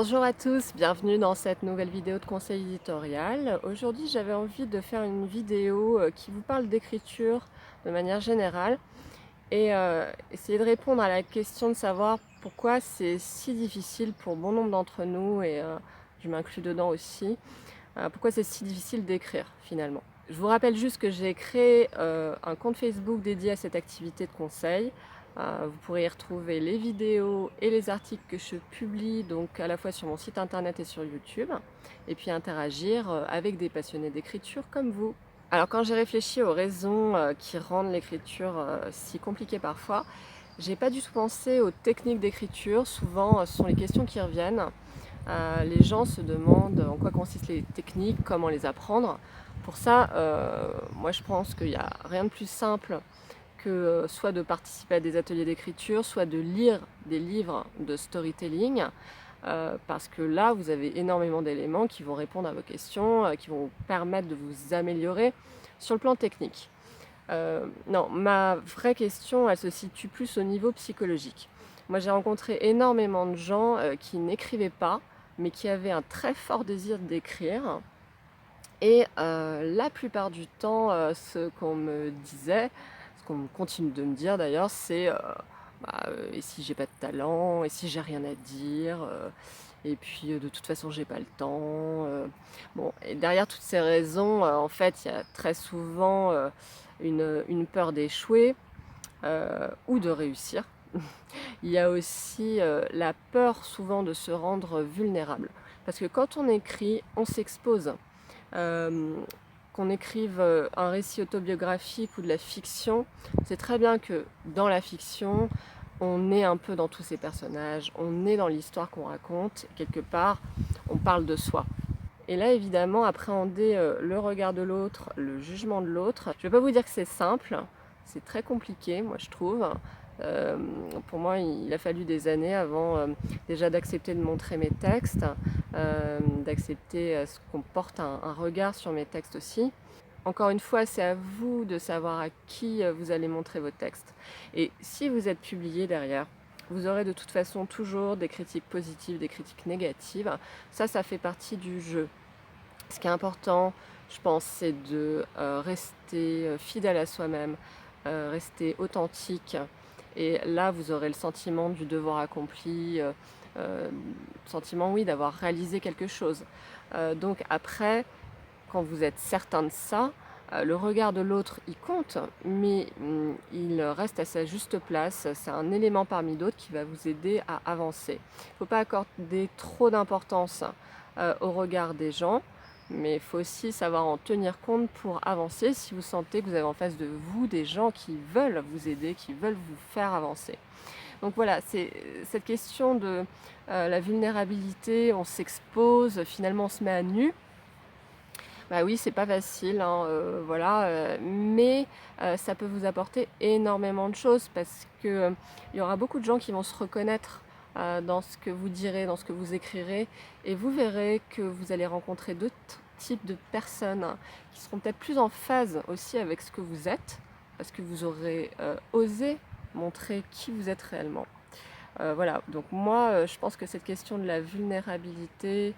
Bonjour à tous, bienvenue dans cette nouvelle vidéo de conseil éditorial. Aujourd'hui, j'avais envie de faire une vidéo qui vous parle d'écriture de manière générale et essayer de répondre à la question de savoir pourquoi c'est si difficile pour bon nombre d'entre nous, et je m'inclus dedans aussi, pourquoi c'est si difficile d'écrire finalement. Je vous rappelle juste que j'ai créé un compte Facebook dédié à cette activité de conseil. Vous pourrez y retrouver les vidéos et les articles que je publie, donc à la fois sur mon site internet et sur YouTube, et puis interagir avec des passionnés d'écriture comme vous. Alors quand j'ai réfléchi aux raisons qui rendent l'écriture si compliquée parfois, j'ai pas du tout pensé aux techniques d'écriture. Souvent ce sont les questions qui reviennent. Les gens se demandent en quoi consistent les techniques, comment les apprendre. Pour ça, moi je pense qu'il n'y a rien de plus simple que soit de participer à des ateliers d'écriture, soit de lire des livres de storytelling, parce que là vous avez énormément d'éléments qui vont répondre à vos questions, qui vont vous permettre de vous améliorer sur le plan technique. Non, ma vraie question, elle se situe plus au niveau psychologique. Moi j'ai rencontré énormément de gens qui n'écrivaient pas, mais qui avaient un très fort désir d'écrire. Et la plupart du temps, ce qu'on me disait, ce qu'on continue de me dire d'ailleurs, c'est et si j'ai pas de talent, et si j'ai rien à dire, et puis de toute façon j'ai pas le temps. Bon, et derrière toutes ces raisons, en fait, il y a très souvent une peur d'échouer ou de réussir. Il y a aussi la peur souvent de se rendre vulnérable. Parce que quand on écrit, on s'expose. Qu'on écrive un récit autobiographique ou de la fiction, c'est très bien que dans la fiction, on est un peu dans tous ces personnages, on est dans l'histoire qu'on raconte, quelque part, on parle de soi. Et là, évidemment, appréhender le regard de l'autre, le jugement de l'autre, je ne vais pas vous dire que c'est simple, c'est très compliqué, moi je trouve. Euh, pour moi, il a fallu des années avant déjà d'accepter de montrer mes textes, d'accepter ce qu'on porte un regard sur mes textes aussi. Encore une fois, c'est à vous de savoir à qui vous allez montrer vos textes. Et si vous êtes publié derrière, vous aurez de toute façon toujours des critiques positives, des critiques négatives. Ça fait partie du jeu. Ce qui est important, je pense, c'est de rester fidèle à soi-même, rester authentique. Et là, vous aurez le sentiment du devoir accompli, sentiment, oui, d'avoir réalisé quelque chose. Donc après, quand vous êtes certain de ça, le regard de l'autre, il compte, mais il reste à sa juste place. C'est un élément parmi d'autres qui va vous aider à avancer. Il ne faut pas accorder trop d'importance au regard des gens, mais il faut aussi savoir en tenir compte pour avancer si vous sentez que vous avez en face de vous des gens qui veulent vous aider, qui veulent vous faire avancer. Donc voilà, c'est cette question de la vulnérabilité, on s'expose, finalement on se met à nu. Bah oui, c'est pas facile, hein, voilà, mais ça peut vous apporter énormément de choses parce que il y aura beaucoup de gens qui vont se reconnaître dans ce que vous direz, dans ce que vous écrirez, et vous verrez que vous allez rencontrer d'autres types de personnes qui seront peut-être plus en phase aussi avec ce que vous êtes, parce que vous aurez osé montrer qui vous êtes réellement. Voilà, donc moi je pense que cette question de la vulnérabilité,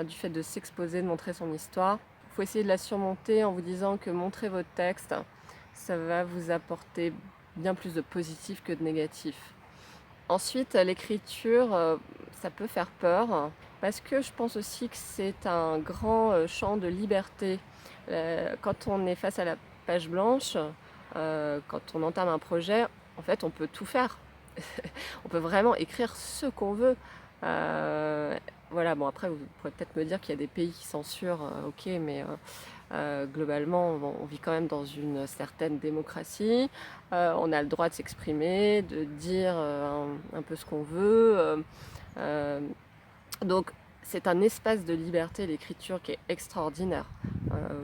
du fait de s'exposer, de montrer son histoire, il faut essayer de la surmonter en vous disant que montrer votre texte, ça va vous apporter bien plus de positif que de négatif. Ensuite, l'écriture, ça peut faire peur, parce que je pense aussi que c'est un grand champ de liberté. Quand on est face à la page blanche, quand on entame un projet, en fait on peut tout faire. On peut vraiment écrire ce qu'on veut. Voilà, bon après vous pourrez peut-être me dire qu'il y a des pays qui censurent, ok, mais globalement bon, on vit quand même dans une certaine démocratie. On a le droit de s'exprimer, de dire un peu ce qu'on veut. Donc c'est un espace de liberté, l'écriture, qui est extraordinaire.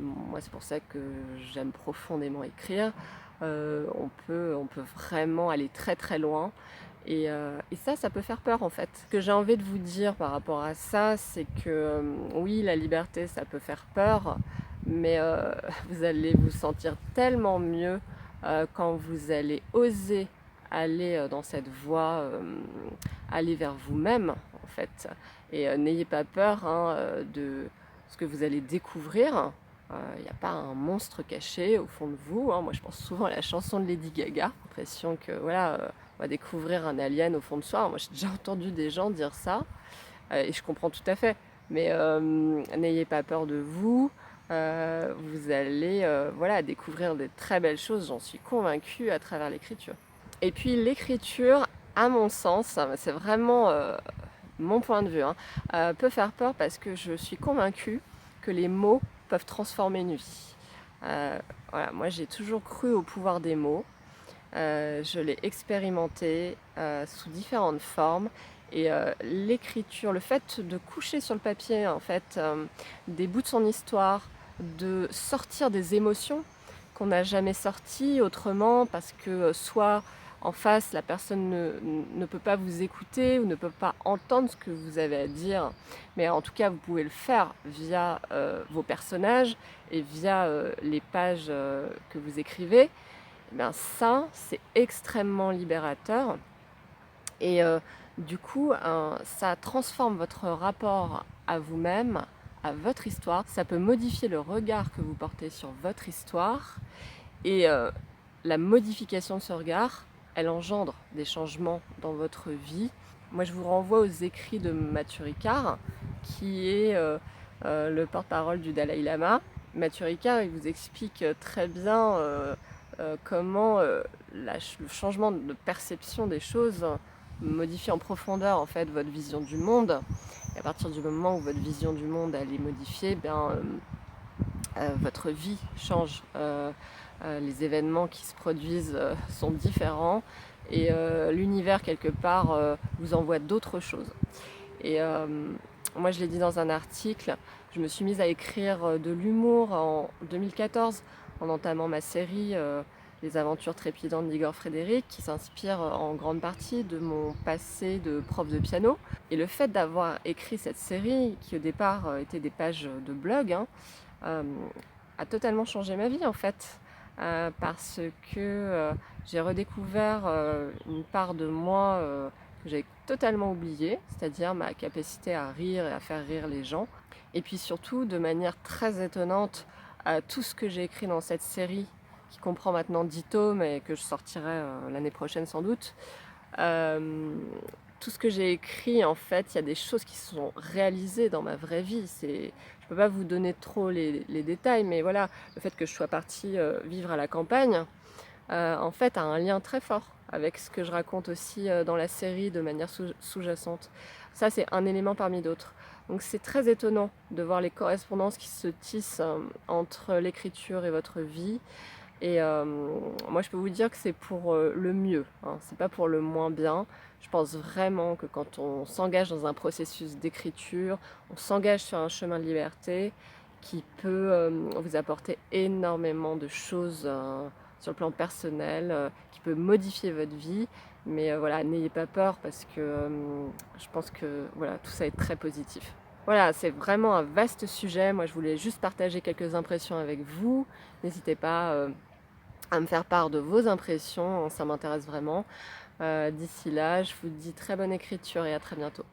Moi c'est pour ça que j'aime profondément écrire. On peut vraiment aller très très loin. Et ça peut faire peur en fait. Ce que j'ai envie de vous dire par rapport à ça, c'est que oui, la liberté, ça peut faire peur, mais vous allez vous sentir tellement mieux quand vous allez oser aller dans cette voie, aller vers vous-même en fait, Et n'ayez pas peur de ce que vous allez découvrir. Il n'y a pas un monstre caché au fond de vous. Moi, je pense souvent à la chanson de Lady Gaga. J'ai l'impression que voilà, on va découvrir un alien au fond de soi. Moi, j'ai déjà entendu des gens dire ça, et je comprends tout à fait. Mais n'ayez pas peur de vous. Vous allez voilà, découvrir des très belles choses, j'en suis convaincue, à travers l'écriture. Et puis l'écriture, à mon sens, c'est vraiment mon point de vue, peut faire peur parce que je suis convaincue que les mots peuvent transformer une vie. Voilà, moi j'ai toujours cru au pouvoir des mots. Je l'ai expérimenté sous différentes formes. Et l'écriture, le fait de coucher sur le papier en fait des bouts de son histoire, de sortir des émotions qu'on n'a jamais sorties autrement parce que soit en face la personne ne peut pas vous écouter ou ne peut pas entendre ce que vous avez à dire, mais en tout cas vous pouvez le faire via vos personnages et via les pages que vous écrivez. Eh bien ça c'est extrêmement libérateur. Et du coup, ça transforme votre rapport à vous-même, à votre histoire. Ça peut modifier le regard que vous portez sur votre histoire. Et la modification de ce regard, elle engendre des changements dans votre vie. Moi, je vous renvoie aux écrits de Matthieu Ricard, qui est le porte-parole du Dalai Lama. Matthieu Ricard, il vous explique très bien comment le changement de perception des choses modifie en profondeur en fait votre vision du monde. Et à partir du moment où votre vision du monde elle est modifiée, votre vie change. Les événements qui se produisent sont différents et l'univers quelque part vous envoie d'autres choses. Et moi je l'ai dit dans un article, je me suis mise à écrire de l'humour en 2014 en entamant ma série Les aventures trépidantes d'Igor Frédéric, qui s'inspire en grande partie de mon passé de prof de piano. Et le fait d'avoir écrit cette série, qui au départ était des pages de blog, a totalement changé ma vie en fait. Parce que j'ai redécouvert une part de moi que j'avais totalement oubliée, c'est-à-dire ma capacité à rire et à faire rire les gens. Et puis surtout, de manière très étonnante, tout ce que j'ai écrit dans cette série, qui comprend maintenant 10 tomes et que je sortirai l'année prochaine sans doute, tout ce que j'ai écrit, en fait, il y a des choses qui sont réalisées dans ma vraie vie. Je ne peux pas vous donner trop les détails, mais voilà, le fait que je sois partie vivre à la campagne, en fait, a un lien très fort avec ce que je raconte aussi dans la série de manière sous-jacente. Ça, c'est un élément parmi d'autres. Donc c'est très étonnant de voir les correspondances qui se tissent entre l'écriture et votre vie. Et moi, je peux vous dire que c'est pour le mieux, c'est pas pour le moins bien. Je pense vraiment que quand on s'engage dans un processus d'écriture, on s'engage sur un chemin de liberté qui peut vous apporter énormément de choses sur le plan personnel, qui peut modifier votre vie. Mais voilà, n'ayez pas peur parce que je pense que voilà, tout ça est très positif. Voilà, c'est vraiment un vaste sujet. Moi, je voulais juste partager quelques impressions avec vous. N'hésitez pas à me faire part de vos impressions, ça m'intéresse vraiment. D'ici là, je vous dis très bonne écriture et à très bientôt.